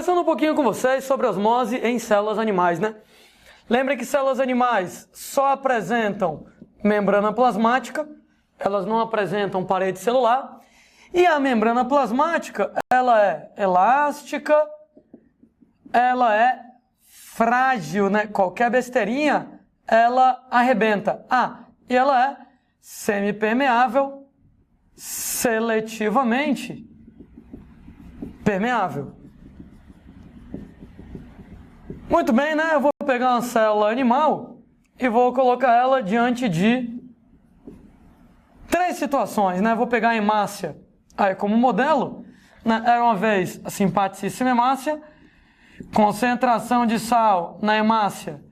Conversando um pouquinho com vocês sobre osmose em células animais, né? Lembrem que células animais só apresentam membrana plasmática, elas não apresentam parede celular, e a membrana plasmática, ela é elástica, ela é frágil, né? Qualquer besteirinha, ela arrebenta. E ela é semipermeável, seletivamente permeável. Muito bem, né? Eu vou pegar uma célula animal e vou colocar ela diante de três situações, né? Vou pegar a hemácia aí como modelo, né? Era uma vez a simpaticíssima hemácia, concentração de sal na hemácia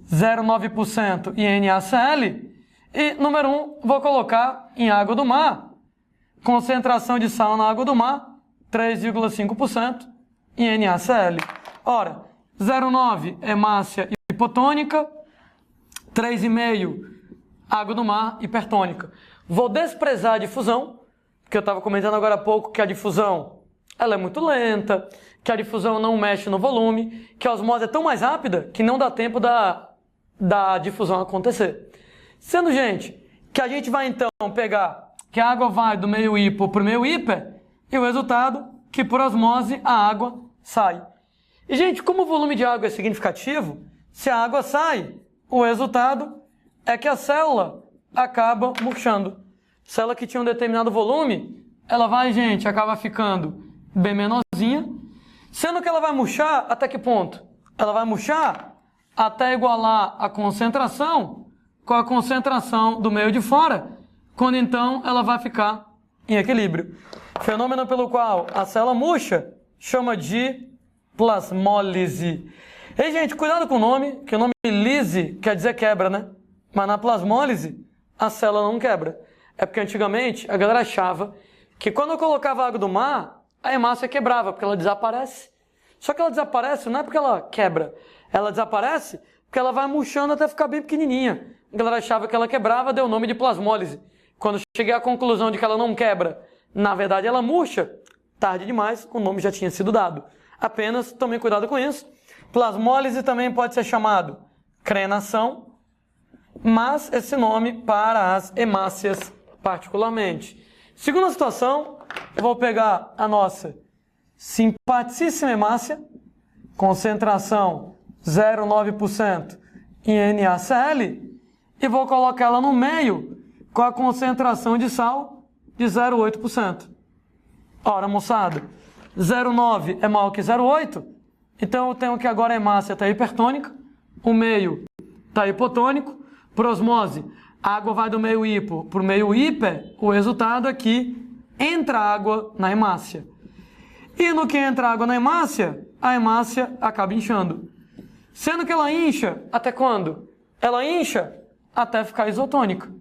0,9% em NaCl, e número 1, vou colocar em água do mar, concentração de sal na água do mar 3,5% em NaCl. Ora, 0,9 hemácia hipotônica, 3,5 água do mar hipertônica. Vou desprezar a difusão, porque eu estava comentando agora há pouco que a difusão ela é muito lenta, que a difusão não mexe no volume, que a osmose é tão mais rápida que não dá tempo da difusão acontecer. Sendo, gente, que a gente vai então pegar que a água vai do meio hipo para o meio hiper, e o resultado que por osmose a água sai. E, gente, como o volume de água é significativo, se a água sai, o resultado é que a célula acaba murchando. Célula que tinha um determinado volume, ela vai, gente, acaba ficando bem menorzinha, sendo que ela vai murchar até que ponto? Ela vai murchar até igualar a concentração com a concentração do meio de fora, quando então ela vai ficar em equilíbrio. Fenômeno pelo qual a célula murcha chama de plasmólise. E, gente, cuidado com o nome, que o nome lise quer dizer quebra, né? Mas na plasmólise, a célula não quebra. É porque antigamente a galera achava que quando eu colocava água do mar, a hemácia quebrava, porque ela desaparece. Só que ela desaparece não é porque ela quebra, ela desaparece porque ela vai murchando até ficar bem pequenininha. A galera achava que ela quebrava, deu o nome de plasmólise. Quando cheguei à conclusão de que ela não quebra, na verdade ela murcha, tarde demais, o nome já tinha sido dado. Apenas tomem cuidado com isso. Plasmólise também pode ser chamado crenação, mas esse nome para as hemácias particularmente. Segunda situação, eu vou pegar a nossa simpaticíssima hemácia, concentração 0,9% em NaCl, e vou colocar ela no meio com a concentração de sal de 0,8%. Ora, moçada, 0,9 é maior que 0,8, então eu tenho que agora a hemácia está hipertônica, o meio está hipotônico, por osmose, a água vai do meio hipo para o meio hiper, o resultado é que entra água na hemácia. E no que entra água na hemácia, a hemácia acaba inchando. Sendo que ela incha até quando? Ela incha até ficar isotônica.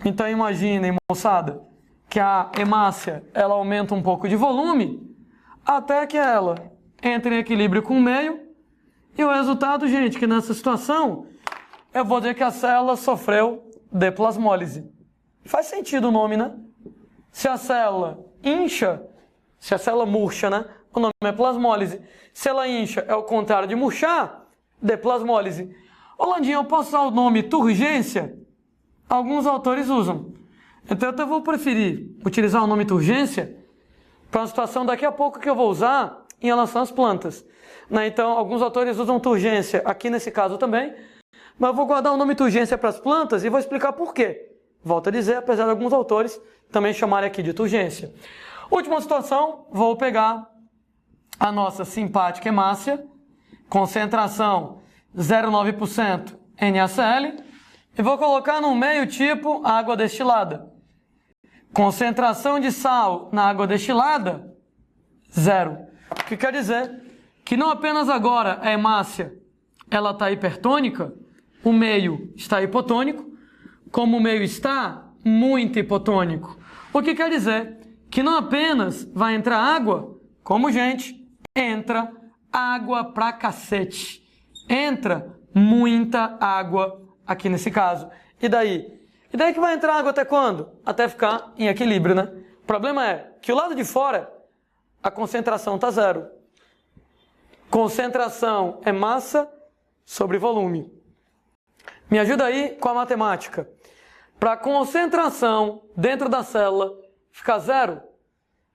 Então imaginem, moçada, que a hemácia ela aumenta um pouco de volume até que ela entre em equilíbrio com o meio, e o resultado, gente, que nessa situação eu vou dizer que a célula sofreu de plasmólise. Faz sentido o nome, né? Se a célula incha, se a célula murcha, né? O nome é plasmólise. Se ela incha, é o contrário de murchar, de plasmólise. Ô, Landinho, eu posso usar o nome turgência? Alguns autores usam. Então eu até vou preferir utilizar o nome turgência para uma situação daqui a pouco que eu vou usar em relação às plantas. Né? Então, alguns autores usam turgência aqui nesse caso também, mas eu vou guardar o nome turgência para as plantas e vou explicar por quê. Volto a dizer, apesar de alguns autores também chamarem aqui de turgência. Última situação, vou pegar a nossa simpática hemácia, concentração 0,9% NaCl, e vou colocar no meio tipo água destilada. Concentração de sal na água destilada, 0. O que quer dizer que não apenas agora a hemácia ela está hipertônica, o meio está hipotônico, como o meio está muito hipotônico. O que quer dizer que não apenas vai entrar água, como, gente, entra água pra cacete. Entra muita água aqui nesse caso. E daí? E daí que vai entrar água até quando? Até ficar em equilíbrio, né? O problema é que o lado de fora, a concentração está 0. Concentração é massa sobre volume. Me ajuda aí com a matemática. Para a concentração dentro da célula ficar zero,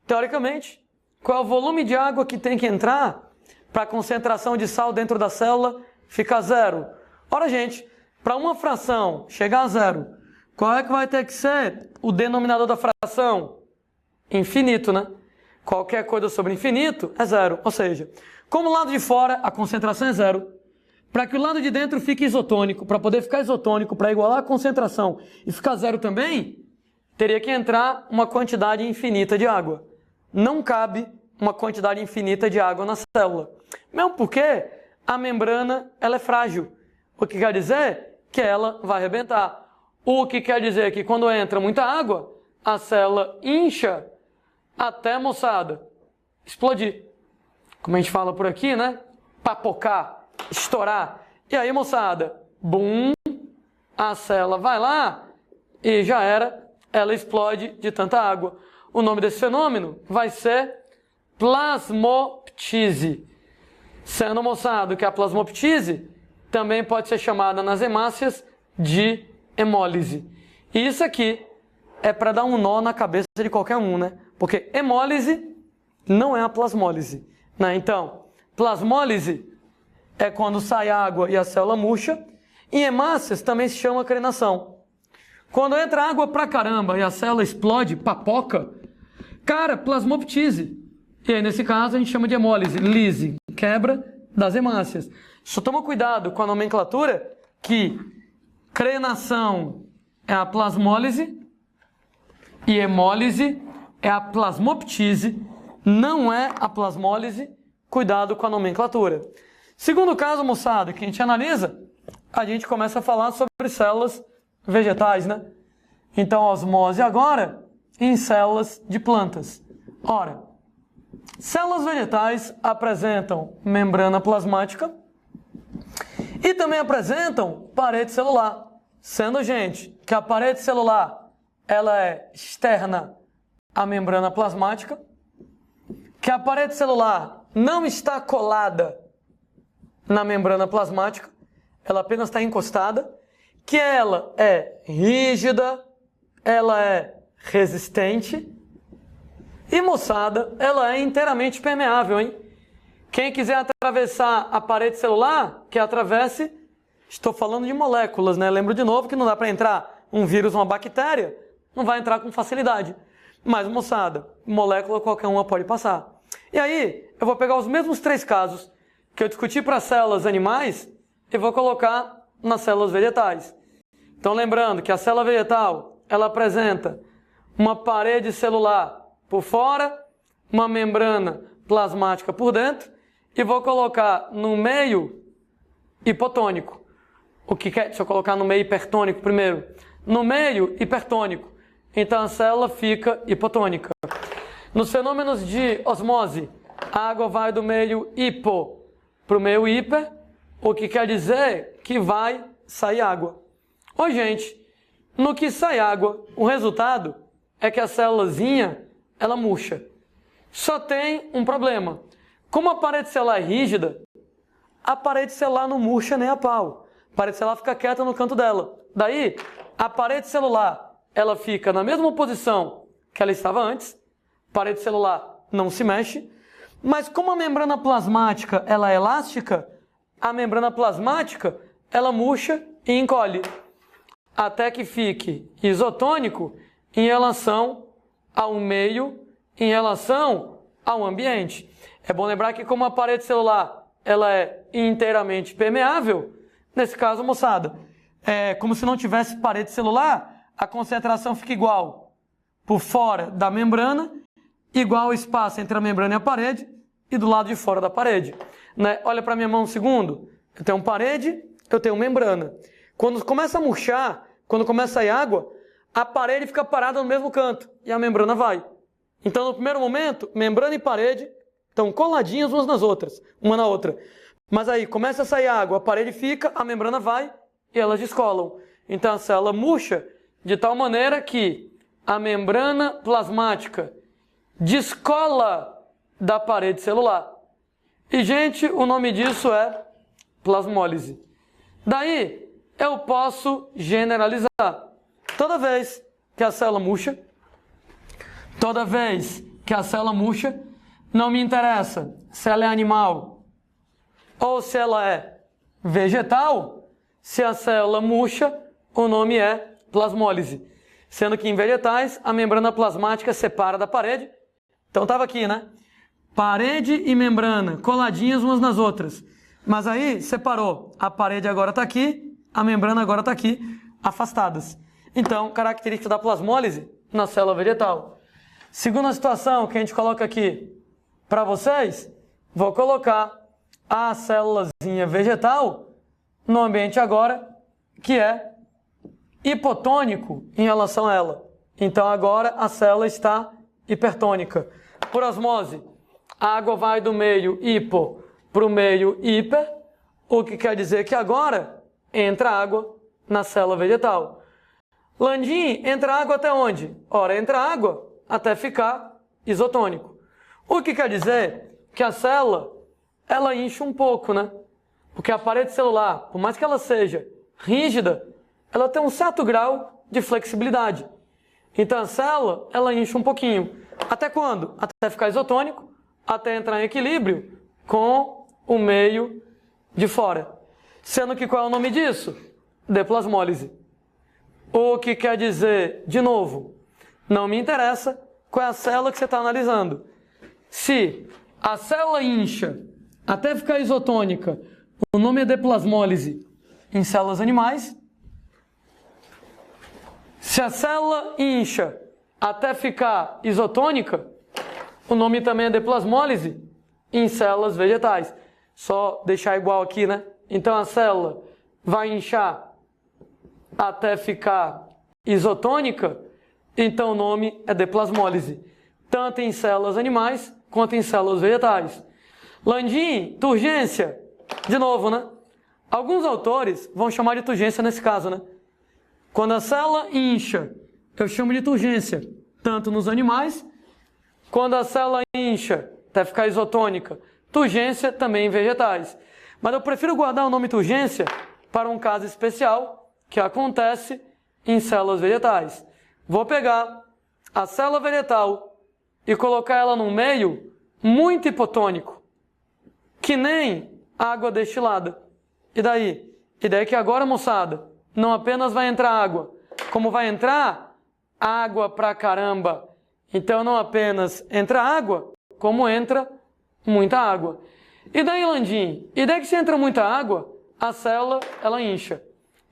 teoricamente, qual é o volume de água que tem que entrar para a concentração de sal dentro da célula ficar zero? Ora, gente, para uma fração chegar a zero, qual é que vai ter que ser o denominador da fração? Infinito, né? Qualquer coisa sobre infinito é zero. Ou seja, como o lado de fora a concentração é zero, para que o lado de dentro fique isotônico, para poder ficar isotônico, para igualar a concentração e ficar zero também, teria que entrar uma quantidade infinita de água. Não cabe uma quantidade infinita de água na célula. Mesmo porque a membrana ela é frágil. O que quer dizer que ela vai arrebentar. O que quer dizer que quando entra muita água, a célula incha até, moçada, explodir. Como a gente fala por aqui, né? Papocar, estourar. E aí, moçada, bum, a célula vai lá e já era, ela explode de tanta água. O nome desse fenômeno vai ser plasmoptise. Sendo, moçada, que a plasmoptise também pode ser chamada nas hemácias de hemólise. E isso aqui é para dar um nó na cabeça de qualquer um, né? Porque hemólise não é a plasmólise, né? Então, plasmólise é quando sai água e a célula murcha. Em hemácias também se chama crenação. Quando entra água pra caramba e a célula explode, papoca, cara, plasmoptise. E aí, nesse caso, a gente chama de hemólise, lise, quebra das hemácias. Só toma cuidado com a nomenclatura, que crenação é a plasmólise e hemólise é a plasmoptise, não é a plasmólise. Cuidado com a nomenclatura. Segundo caso, moçada, que a gente analisa, a gente começa a falar sobre células vegetais, né? Então, osmose agora em células de plantas. Ora, células vegetais apresentam membrana plasmática e também apresentam parede celular. Sendo, gente, que a parede celular ela é externa à membrana plasmática, que a parede celular não está colada na membrana plasmática, ela apenas está encostada, que ela é rígida, ela é resistente e, moçada, ela é inteiramente permeável, hein? Quem quiser atravessar a parede celular, que atravesse, estou falando de moléculas, né? Lembro de novo que não dá para entrar um vírus ou uma bactéria, não vai entrar com facilidade. Mas, moçada, molécula qualquer uma pode passar. E aí, eu vou pegar os mesmos três casos que eu discuti para células animais e vou colocar nas células vegetais. Então, lembrando que a célula vegetal, ela apresenta uma parede celular por fora, uma membrana plasmática por dentro, e vou colocar no meio hipotônico. Deixa eu colocar no meio hipertônico primeiro. No meio hipertônico. Então, a célula fica hipotônica. Nos fenômenos de osmose, a água vai do meio hipo para o meio hiper, o que quer dizer que vai sair água. Oi, gente, no que sai água, o resultado é que a célulazinha, ela murcha. Só tem um problema. Como a parede celular é rígida, a parede celular não murcha nem a pau. A parede celular fica quieta no canto dela. Daí, a parede celular, ela fica na mesma posição que ela estava antes. A parede celular não se mexe. Mas como a membrana plasmática ela é elástica, a membrana plasmática ela murcha e encolhe. Até que fique isotônico em relação ao meio, em relação ao ambiente. É bom lembrar que como a parede celular ela é inteiramente permeável, nesse caso, moçada, é como se não tivesse parede celular, a concentração fica igual por fora da membrana, igual ao espaço entre a membrana e a parede, e do lado de fora da parede. Né? Olha para minha mão um segundo. Eu tenho parede, eu tenho membrana. Quando começa a murchar, quando começa a sair água, a parede fica parada no mesmo canto e a membrana vai. Então, no primeiro momento, membrana e parede estão coladinhas umas nas outras, uma na outra. Mas aí, começa a sair água, a parede fica, a membrana vai e elas descolam. Então, a célula murcha de tal maneira que a membrana plasmática descola da parede celular. E, gente, o nome disso é plasmólise. Daí, eu posso generalizar. Toda vez que a célula murcha, não me interessa se ela é animal ou se ela é vegetal, se a célula murcha, o nome é plasmólise. Sendo que em vegetais, a membrana plasmática separa da parede. Então estava aqui, né? Parede e membrana coladinhas umas nas outras. Mas aí separou. A parede agora está aqui, a membrana agora está aqui, afastadas. Então, característica da plasmólise na célula vegetal. Segunda situação que a gente coloca aqui para vocês, vou colocar a célulazinha vegetal no ambiente agora, que é hipotônico em relação a ela. Então agora a célula está hipertônica. Por osmose, a água vai do meio hipo para o meio hiper, o que quer dizer que agora entra água na célula vegetal. Landim, entra água até onde? Ora, entra água até ficar isotônico. O que quer dizer que a célula, ela incha um pouco, né? Porque a parede celular, por mais que ela seja rígida, ela tem um certo grau de flexibilidade. Então a célula, ela incha um pouquinho. Até quando? Até ficar isotônico, até entrar em equilíbrio com o meio de fora. Sendo que qual é o nome disso? Deplasmólise. O que quer dizer, de novo, não me interessa qual é a célula que você está analisando. Se a célula incha até ficar isotônica, o nome é deplasmólise em células animais. Se a célula incha até ficar isotônica, o nome também é deplasmólise em células vegetais. Só deixar igual aqui, né? Então a célula vai inchar até ficar isotônica, então o nome é deplasmólise, tanto em células animais quanto em células vegetais. Landim, turgência, de novo, né? Alguns autores vão chamar de turgência nesse caso, né? Quando a célula incha, eu chamo de turgência, tanto nos animais, quando a célula incha até ficar isotônica, turgência também em vegetais. Mas eu prefiro guardar o nome turgência para um caso especial que acontece em células vegetais. Vou pegar a célula vegetal e colocar ela num meio muito hipotônico, que nem água destilada. E daí? E daí que agora, moçada, não apenas vai entrar água, como vai entrar água pra caramba. Então não apenas entra água, como entra muita água. E daí, Landim? E daí que se entra muita água, a célula, ela incha.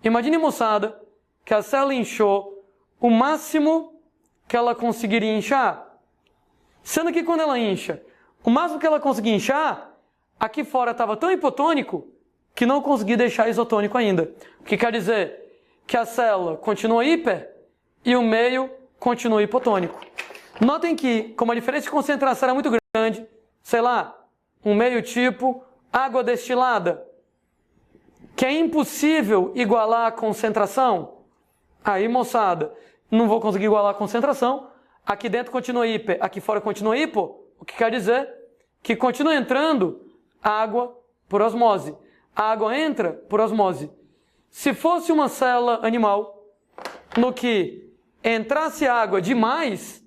Imagine, moçada, que a célula inchou o máximo que ela conseguiria inchar. Sendo que quando ela incha, o máximo que ela conseguia inchar, aqui fora estava tão hipotônico que não conseguia deixar isotônico ainda. O que quer dizer? Que a célula continua hiper e o meio continua hipotônico. Notem que, como a diferença de concentração era muito grande, sei lá, um meio tipo água destilada, que é impossível igualar a concentração. Aí, moçada, não vou conseguir igualar a concentração. Aqui dentro continua hiper, aqui fora continua hipo. O que quer dizer? Que continua entrando água por osmose. A água entra por osmose. Se fosse uma célula animal, no que entrasse água demais,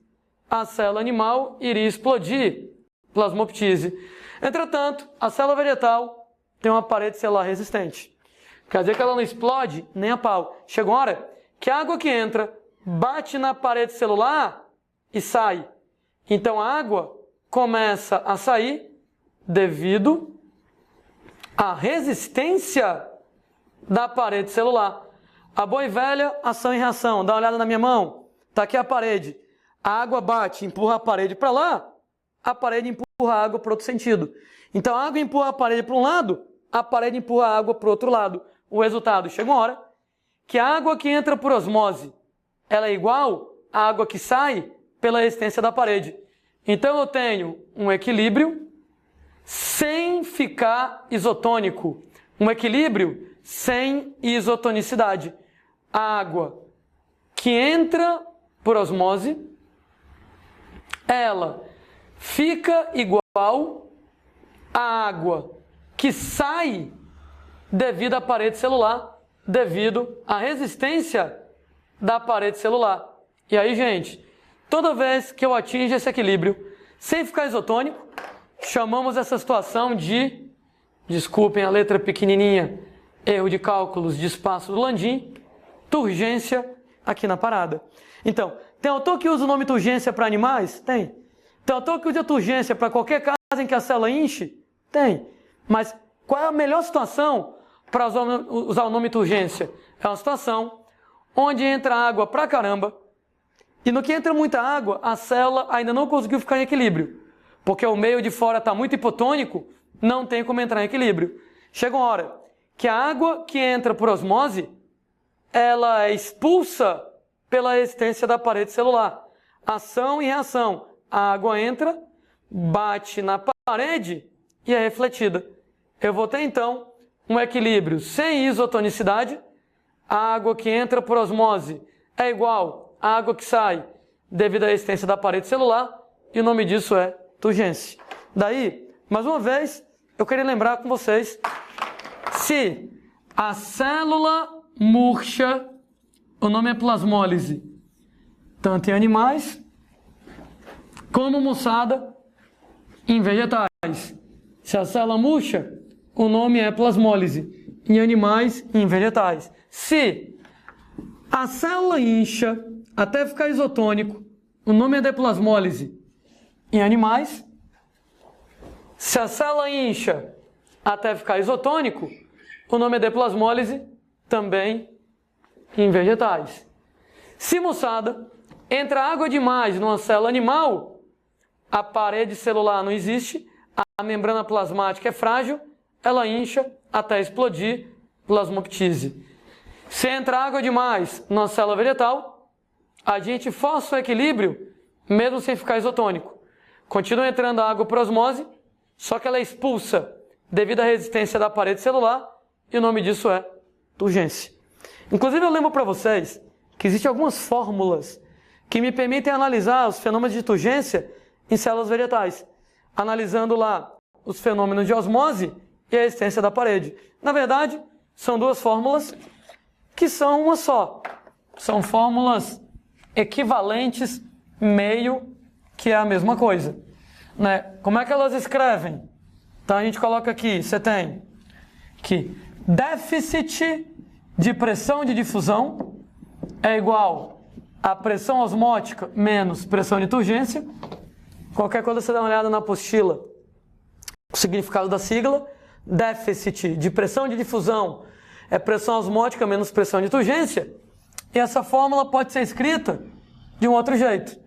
a célula animal iria explodir, plasmoptise. Entretanto, a célula vegetal tem uma parede celular resistente. Quer dizer que ela não explode nem a pau. Chega uma hora que a água que entra bate na parede celular e sai. Então a água começa a sair devido à resistência da parede celular. A boa e velha ação e reação. Dá uma olhada na minha mão. Está aqui a parede. A água bate, empurra a parede para lá, a parede empurra a água para outro sentido. Então a água empurra a parede para um lado, a parede empurra a água para o outro lado. O resultado, chega uma hora que a água que entra por osmose, ela é igual à água que sai pela resistência da parede. Então eu tenho um equilíbrio sem ficar isotônico. Um equilíbrio sem isotonicidade. A água que entra por osmose, ela fica igual a água que sai devido à parede celular, devido à resistência da parede celular. E aí, gente, toda vez que eu atingo esse equilíbrio, sem ficar isotônico, chamamos essa situação de, desculpem a letra pequenininha, erro de cálculos de espaço do Landim, turgência aqui na parada. Então, tem autor que usa o nome turgência para animais? Tem. Tem autor que usa turgência para qualquer caso em que a célula enche? Tem. Mas qual é a melhor situação para usar o nome turgência? É uma situação onde entra água pra caramba e no que entra muita água, a célula ainda não conseguiu ficar em equilíbrio. Porque o meio de fora está muito hipotônico, não tem como entrar em equilíbrio. Chega uma hora que a água que entra por osmose, ela é expulsa pela resistência da parede celular. Ação e reação. A água entra, bate na parede e é refletida. Eu vou ter, então, um equilíbrio sem isotonicidade. A água que entra por osmose é igual à água que sai devido à resistência da parede celular. E o nome disso é turgência. Daí, mais uma vez, eu queria lembrar com vocês, se a célula murcha, o nome é plasmólise, tanto em animais como moçada em vegetais. Se a célula murcha, o nome é plasmólise em animais e em vegetais. Se a célula incha até ficar isotônico, o nome é deplasmólise em animais. Se a célula incha até ficar isotônico, o nome é deplasmólise também em vegetais. Se moçada, entra água demais numa célula animal, a parede celular não existe, a membrana plasmática é frágil, ela incha até explodir, plasmoptise. Se entra água demais numa célula vegetal, a gente força o equilíbrio, mesmo sem ficar isotônico. Continua entrando água por osmose, só que ela é expulsa devido à resistência da parede celular, e o nome disso é turgência. Inclusive, eu lembro para vocês que existem algumas fórmulas que me permitem analisar os fenômenos de turgência em células vegetais, analisando lá os fenômenos de osmose e a resistência da parede. Na verdade, são duas fórmulas que são uma só. São fórmulas equivalentes, meio, que é a mesma coisa. Né? Como é que elas escrevem? Então a gente coloca aqui, você tem que déficit de pressão de difusão é igual a pressão osmótica menos pressão de turgência. Qualquer coisa você dá uma olhada na apostila, o significado da sigla. Déficit de pressão de difusão é pressão osmótica menos pressão de turgência. E essa fórmula pode ser escrita de um outro jeito.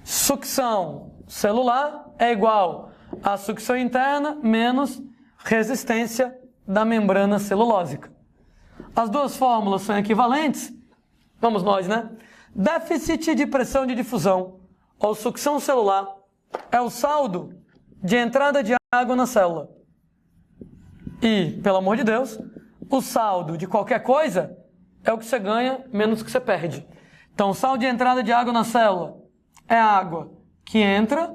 Sucção celular é igual a sucção interna menos resistência da membrana celulósica. As duas fórmulas são equivalentes. Vamos nós, né? Déficit de pressão de difusão ou sucção celular é o saldo de entrada de água na célula. E, pelo amor de Deus, o saldo de qualquer coisa é o que você ganha menos o que você perde. Então, o saldo de entrada de água na célula é a água que entra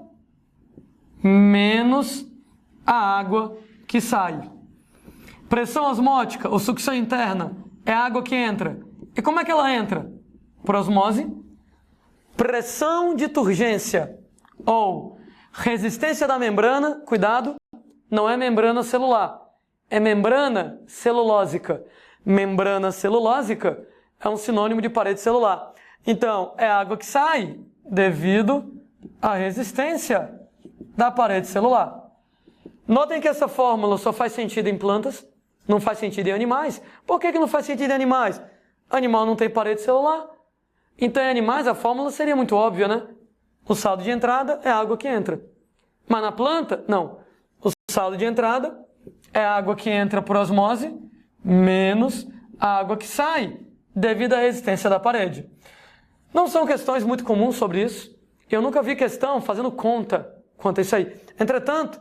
menos a água que sai. Pressão osmótica ou sucção interna é a água que entra. E como é que ela entra? Por osmose. Pressão de turgência ou resistência da membrana, cuidado, não é membrana celular, é membrana celulósica. Membrana celulósica é um sinônimo de parede celular. Então, é a água que sai devido à resistência da parede celular. Notem que essa fórmula só faz sentido em plantas, não faz sentido em animais. Por que não faz sentido em animais? Animal não tem parede celular. Então, em animais, a fórmula seria muito óbvia, né? O saldo de entrada é a água que entra. Mas na planta, não. O saldo de entrada é a água que entra por osmose menos a água que sai devido à resistência da parede. Não são questões muito comuns sobre isso. Eu nunca vi questão fazendo conta quanto a isso aí. Entretanto,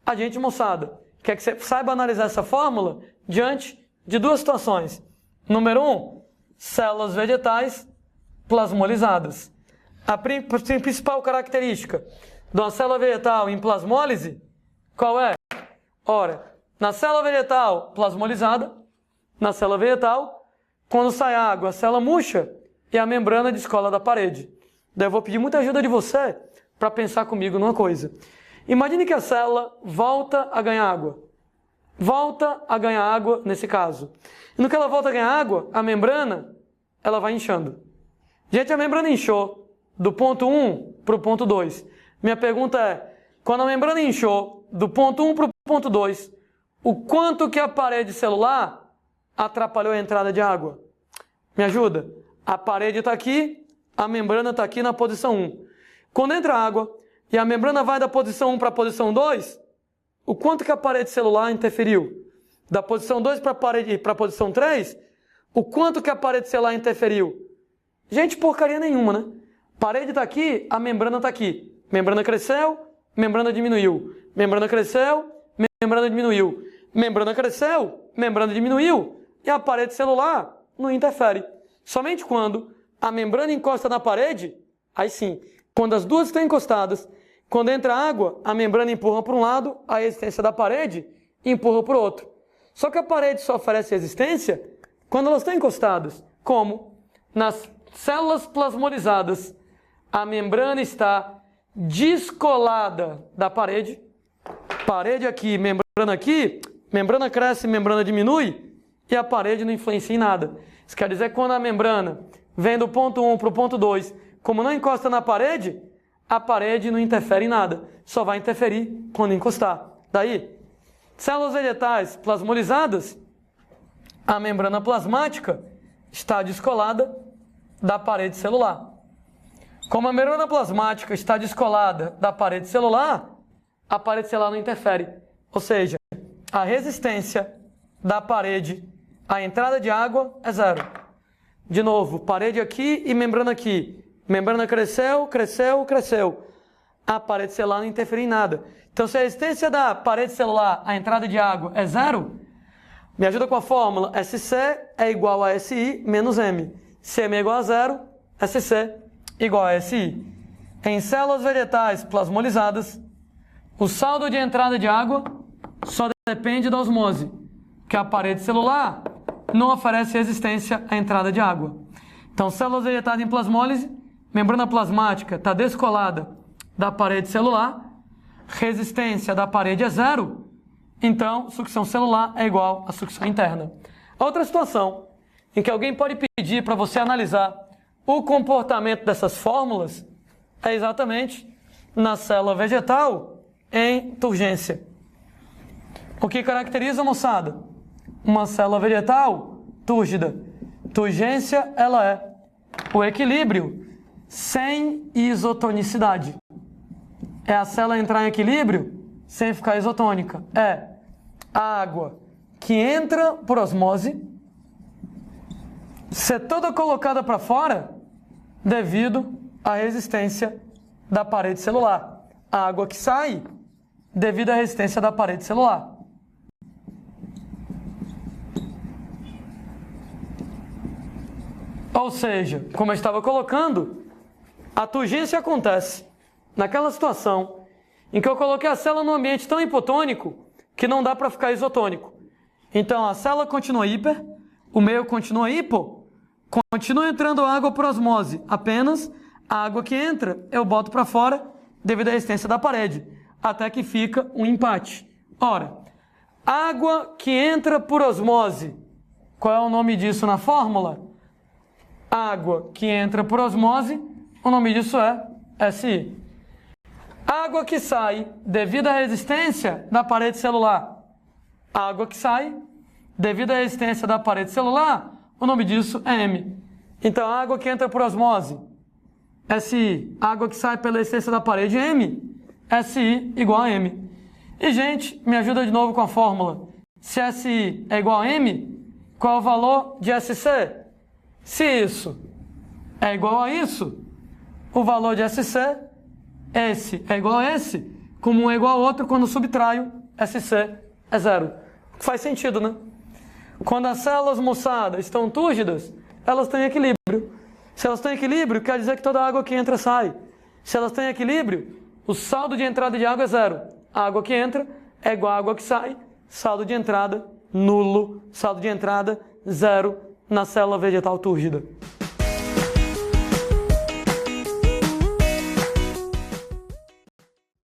a gente, moçada, quer que você saiba analisar essa fórmula diante de duas situações. Número 1, células vegetais plasmolizadas. A principal característica de uma célula vegetal em plasmólise, Qual é? Ora, na célula vegetal plasmolizada, na célula vegetal, quando sai água, a célula murcha e a membrana descola da parede. Daí eu vou pedir muita ajuda de você para pensar comigo numa coisa. Imagine que a célula volta a ganhar água. Volta a ganhar água nesse caso. E no que ela volta a ganhar água, a membrana, ela vai inchando. Gente, a membrana inchou do ponto 1 para o ponto 2. Minha pergunta é, quando a membrana inchou do ponto 1 para o ponto 2, o quanto que a parede celular atrapalhou a entrada de água? Me ajuda? A parede está aqui, a membrana está aqui na posição 1. Quando entra água e a membrana vai da posição 1 para a posição 2, o quanto que a parede celular interferiu? Da posição 2 para a posição 3, o quanto que a parede celular interferiu? Gente, porcaria nenhuma, né? Parede está aqui, a membrana está aqui. Membrana cresceu, membrana diminuiu. Membrana cresceu, membrana diminuiu. Membrana cresceu, membrana diminuiu. E a parede celular não interfere. Somente quando a membrana encosta na parede, aí sim. Quando as duas estão encostadas, quando entra água, a membrana empurra para um lado, a resistência da parede empurra para o outro. Só que a parede só oferece resistência quando elas estão encostadas. Como? Nas células plasmolizadas, a membrana está descolada da parede. Parede aqui, membrana cresce, membrana diminui, e a parede não influencia em nada. Isso quer dizer que quando a membrana vem do ponto 1 para o ponto 2, como não encosta na parede, a parede não interfere em nada. Só vai interferir quando encostar. Daí, células vegetais plasmolizadas, a membrana plasmática está descolada da parede celular. Como a membrana plasmática está descolada da parede celular, a parede celular não interfere. Ou seja, a resistência da parede à entrada de água é zero. De novo, parede aqui e membrana aqui. Membrana cresceu, cresceu, cresceu. A parede celular não interfere em nada. Então, se a resistência da parede celular à entrada de água é zero, me ajuda com a fórmula. SC é igual a SI menos M. Se M é igual a zero, SC igual a SI. Em células vegetais plasmolizadas, o saldo de entrada de água só depende da osmose, que a parede celular não oferece resistência à entrada de água. Então, células vegetais em plasmólise, membrana plasmática está descolada da parede celular, resistência da parede é zero, então sucção celular é igual à sucção interna. Outra situação em que alguém pode pedir para você analisar o comportamento dessas fórmulas é exatamente na célula vegetal em turgência. O que caracteriza, moçada? Uma célula vegetal túrgida. Turgência, ela é o equilíbrio sem isotonicidade. É a célula entrar em equilíbrio sem ficar isotônica. É a água que entra por osmose ser toda colocada para fora devido à resistência da parede celular. A água que sai devido à resistência da parede celular. Ou seja, como eu estava colocando, a turgência acontece naquela situação em que eu coloquei a célula num ambiente tão hipotônico que não dá para ficar isotônico. Então a célula continua hiper, o meio continua hipo, continua entrando água por osmose. Apenas a água que entra eu boto para fora devido à resistência da parede, até que fica um empate. Ora, água que entra por osmose, qual é o nome disso na fórmula? Água que entra por osmose, o nome disso é SI. Água que sai devido à resistência da parede celular. Água que sai devido à resistência da parede celular, o nome disso é M. Então, a água que entra por osmose, SI. Água que sai pela resistência da parede, M. SI igual a M. E, gente, me ajuda de novo com a fórmula. Se SI é igual a M, qual é o valor de SC? Se isso é igual a isso, o valor de SC, S é igual a S, como um é igual ao outro, quando subtraio, SC é zero. Faz sentido, né? Quando as células, moçada, estão túrgidas, elas têm equilíbrio. Se elas têm equilíbrio, quer dizer que toda a água que entra sai. Se elas têm equilíbrio, o saldo de entrada de água é zero. A água que entra é igual à água que sai, saldo de entrada nulo, saldo de entrada zero na célula vegetal túrgida.